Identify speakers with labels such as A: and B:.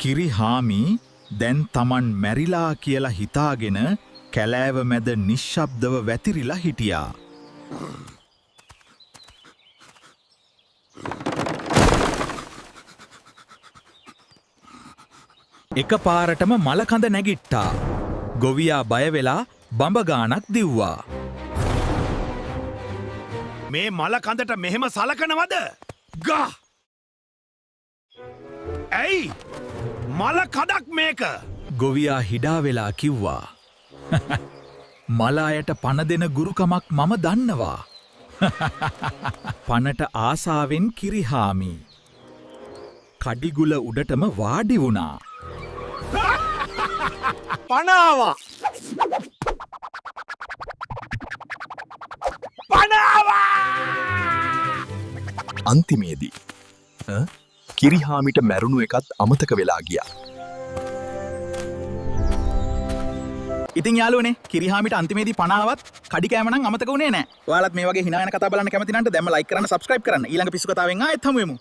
A: කිරිහාමි දැන් තමන් මැරිලා කියලා හිතාගෙන කැලෑව මැද නිශ්ශබ්දව වැතිරිලා හිටියා. එකපාරටම මලකඳ නැගිට්ටා. ගොවියා බය වෙලා බඹගානක් දිව්වා.
B: මේ මලකඳට මෙහෙම සලකනවද? ගා! ඇයි? මලකඳක් මේක!
A: ගොවියා හිඩා වෙලා කිව්වා. මලායට පණ දෙන ගුරුකමක් මම දන්නවා. පනට ආසාවෙන් කිරිහාමි. කඩිගුල උඩටම වාඩි වුණා.
B: පනාවා! පනාවා!
C: අන්තිමේදී කිරිහාමිට මැරුණු එකත් අමතක වෙලා ගියා.
A: ඉතින් යාළුවනේ කිරිහාමිට අන්තිමේදී පනාවත් කඩි කෑම නම් අමතක වුණේ නැහැ. ඔයාලත් මේ වගේ hina වෙන කතා බලන්න කැමති නම් දැම්ම ලයික් කරන්න සබ්ස්ක්‍රයිබ් කරන්න. ඊළඟ පිස්සු කතාවෙන් ආයෙත් හමු වෙමු.